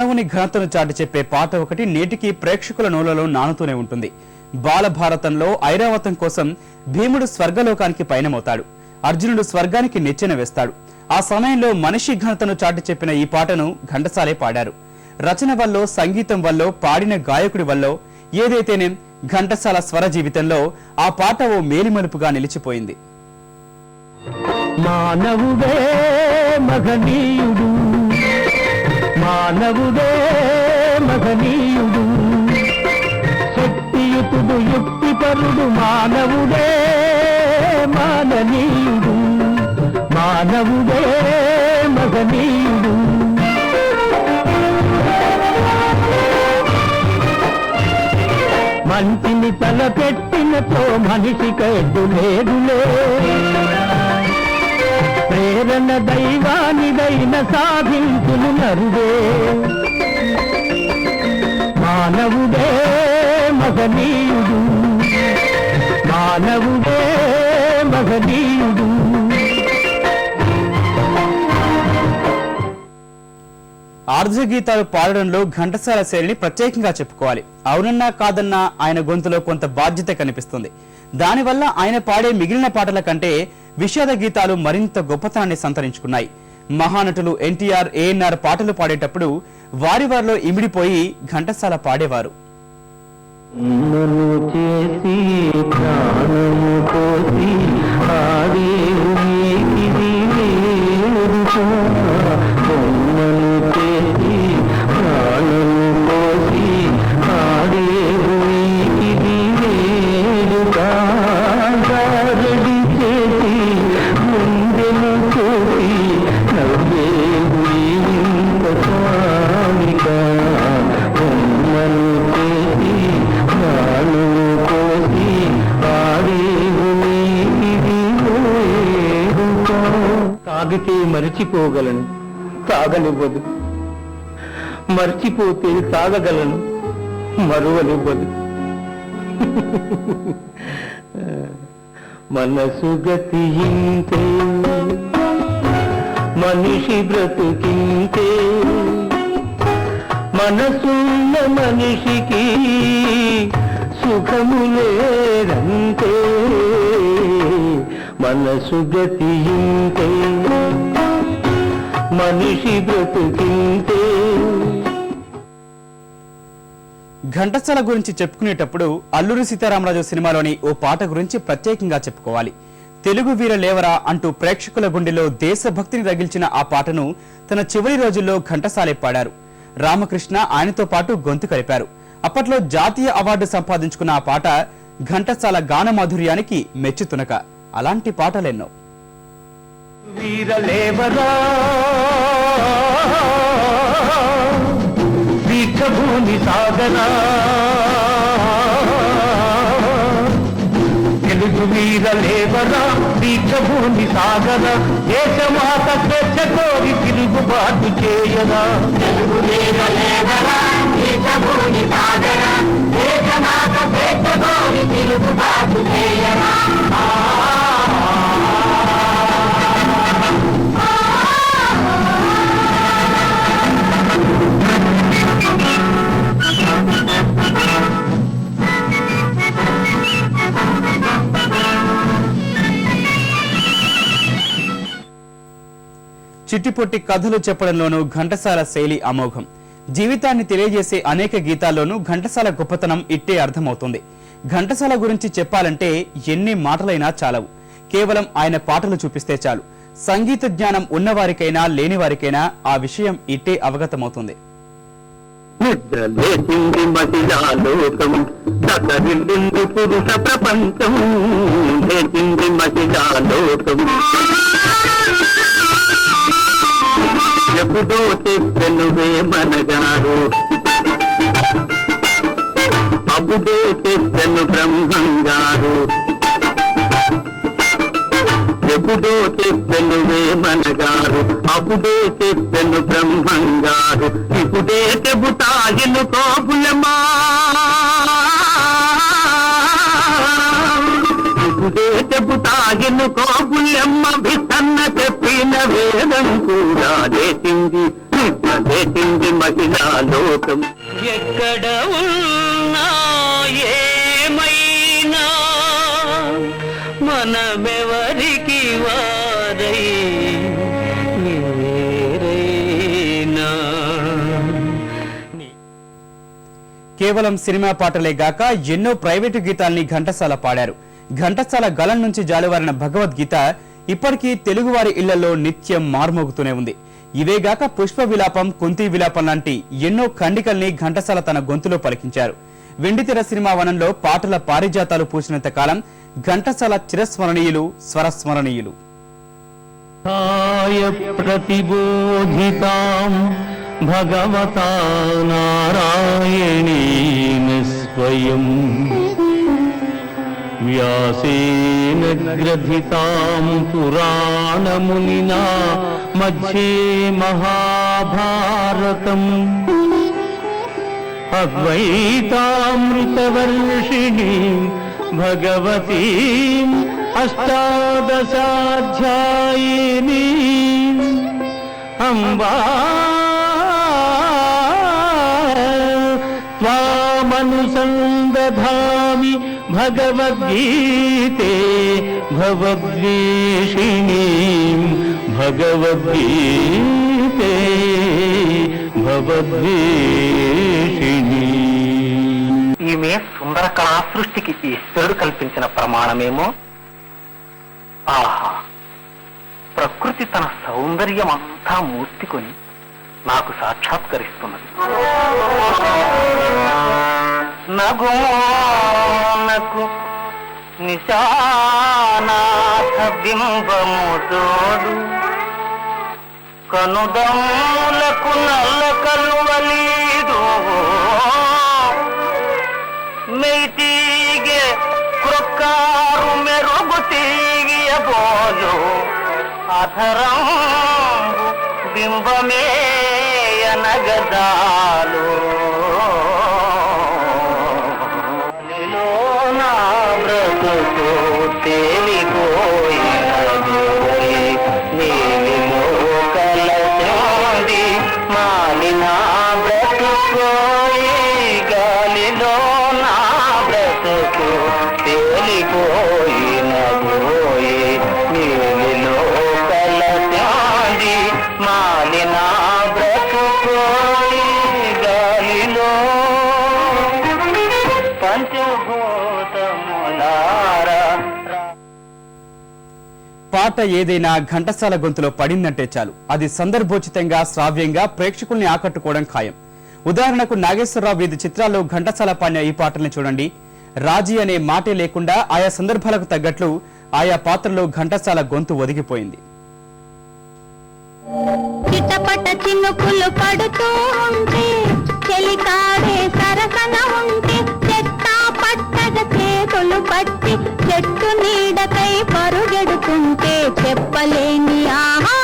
మానవుని ఘనతను చాటి చెప్పే పాట ఒకటి నేటికి ప్రేక్షకుల నోలలో నానుతూనే ఉంటుంది. బాలభారతంలో ఐరావతం కోసం భీముడు స్వర్గలోకానికి పయనమవుతాడు. అర్జునుడు స్వర్గానికి నిచ్చెన వేస్తాడు. ఆ సమయంలో మనిషి ఘనతను చాటి చెప్పిన ఈ పాటను ఘంటసాలే పాడారు. రచన వల్ల, సంగీతం వల్ల, పాడిన గాయకుడి వల్ల ఏదైతేనే ఘంటసాల స్వర జీవితంలో ఆ పాట ఓ మేలిమలుపుగా నిలిచిపోయింది. మానవుడే మగనీయుడు, మానవుడే మగనీయుడు, శక్తియుతుడు యుక్తిపరుడు, మానవుడే మాననీయుడు, మానవుడే మగనీయుడు. మంచిని తలపెట్టినతో మనిషికి ఎడ్డు లేదులే, ప్రేరణ దైవానిదైన సాధించును నరుడే. మానవుడే మగనీయుడు, మానవుడే మగనీయుడు. ఆర్జ గీతాలు పాడడంలో ఘంటసాల శైలిని ప్రత్యేకంగా చెప్పుకోవాలి. అవునన్నా కాదన్నా ఆయన గొంతులో కొంత బాధ్యత కనిపిస్తుంది. దానివల్ల ఆయన పాడే మిగిలిన పాటల కంటే విషాద గీతాలు మరింత గొప్పతనాన్ని సంతరించుకున్నాయి. మహానటులు ఎన్టీఆర్, ఏఎన్ఆర్ పాటలు పాడేటప్పుడు వారిలో ఇమిడిపోయి ఘంటసాల పాడేవారు. తాగితే మరిచిపోగలను, తాగనివ్వదు. మర్చిపోతే తాగగలను, మరువనివ్వదు. మనసు గతి ఇంతే, మనిషి బ్రతుకింతే, మనసున్న మనిషికి సుఖము లేదంతే. మనసు గతి ఇంతే, మనిషి బ్రతుకింతే. ఘంటసాల గురించి చెప్పుకునేటప్పుడు అల్లూరి సీతారామరాజు సినిమాలోని ఓ పాట గురించి ప్రత్యేకంగా చెప్పుకోవాలి. తెలుగు వీర లేవరా అంటూ ప్రేక్షకుల గుండెలో దేశభక్తిని రగిల్చిన ఆ పాటను తన చివరి రోజుల్లో ఘంటసాలే పాడారు. రామకృష్ణ ఆయనతో పాటు గొంతు కలిపారు. అప్పట్లో జాతీయ అవార్డు సంపాదించుకున్న ఆ పాట ఘంటసాల గాన మాధుర్యానికి మెచ్చుతునక. అలాంటి పాటలెన్నో. వీరలేవరా దీక్షభూమి సాగరా, తెలుగు వీరలేవరా దీక్షభూమి సాగరా, దేశమాత స్వేచ్ఛ కోరి తిరుగుబాటు చేయరా. తెలుగు వీరలేవరా దీక్షభూమి సాగరా, దేశమాత స్వేచ్ఛ కోరి తిరుగుబాటు చేయరా. చిట్టిపొట్టి కథలు చెప్పడంలోనూ ఘంటసాల శైలి అమోఘం. జీవితాన్ని తెలియజేసే అనేక గీతాల్లోనూ ఘంటసాల గొప్పతనం ఇట్టే అర్థమవుతుంది. ఘంటసాల గురించి చెప్పాలంటే ఎన్ని మాటలైనా చాలవు. కేవలం ఆయన పాటలు చూపిస్తే చాలు. సంగీత జ్ఞానం ఉన్నవారికైనా లేనివారికైనా ఆ విషయం ఇట్టే అవగతమవుతుంది. పురుష ప్రపంచం ఎప్పుడో చెప్పెనువే మనగారు, అప్పుడే చెప్పెను బ్రహ్మంగారు. ఎప్పుడో చెప్పెనువే మనగారు, అప్పుడే చెప్పెను బ్రహ్మంగారు. ఇప్పుడే చెబుతాయిను కోపులమా, ఇప్పుడే చెబుతాయిను కోపులమ్మ. విసన్న చెప్పిన వేదం కూడా లేచింది ప్రవేశింది మహిళా లోకం. ఎక్కడ ఉన్నా ఏమైనా మనమెవరికి వారై వేరైనా. కేవలం సినిమా పాటలే గాక ఎన్నో ప్రైవేటు గీతాల్ని ఘంటసాల పాడారు. ఘంటసాల గళం నుంచి జాలువారిన భగవద్గీత ఇప్పటికీ తెలుగువారి ఇళ్లలో నిత్యం మార్మోగుతూనే ఉంది. ఇవేగాక పుష్ప విలాపం, కుంతి విలాపం లాంటి ఎన్నో ఖండికల్ని ఘంటసాల తన గొంతులో పలికించారు. వెండితెర సినిమా వనంలో పాటల పారిజాతాలు పూసినంత కాలం ఘంటసాల చిరస్మరణీయులు, స్వరస్మరణీయులు. ప్రతిబోధితాం భగవతా నారాయణేన స్వయం వ్యాసేన గ్రథితాం పురాణమునినా మధ్యే మహాభారతం అద్వైతామృతవర్షిణీం భగవతీం అష్టాదశాధ్యాయినీం అంబా త్వామనుసందధామి భగవద్గీతే భవద్వేషిణీం భగవద్గీతే భవద్వేషిణీ. ఈమె సుందర కళా సృష్టికి ఈశ్వరుడు కల్పించిన ప్రమాణమేమో. ఆహా, ప్రకృతి తన సౌందర్యం అంతా మూర్తికొని నాకు సాక్షాత్కరిస్తున్నది. నగోనకు నిశానాథ బింబము తోడు కనుదములకు నల్ల కలువలీదు మెయిటీగే క్రొక్కారు మెరుగు తీయబోలు అధరంబు బింబమే అనగదాలు నా బ్రతుకు తేలిపోయినది నీలిలో కలసి మాలిన బ్రతుకోయి గాలిలో నా బ్రతుకు తేలిపోయినదోయి నీలిలో కలసి మాలిన బ్రతుకోయి గాలిలో పంచభూతములారా. పాట ఏదైనా ఘంటసాల గొంతులో పడిందంటే చాలు అది సందర్భోచితంగా, శ్రావ్యంగా ప్రేక్షకుల్ని ఆకట్టుకోవడం ఖాయం. ఉదాహరణకు నాగేశ్వరరావు వీధి చిత్రాల్లో ఘంటసాల పాడిన ఈ పాటల్ని చూడండి. రాజీ అనే మాటే లేకుండా ఆయా సందర్భాలకు తగ్గట్లు ఆయా పాత్రలో ఘంటసాల గొంతు ఒదిగిపోయింది. చిటపట చినుకులు పడుతూ ఉంటే చెలికాడే సరసన ఉంటే చెత్తా పట్టగ చేతులు పట్టి చెట్టు నీడకై పరుగెడుతుంటే చెప్పలేని ఆహా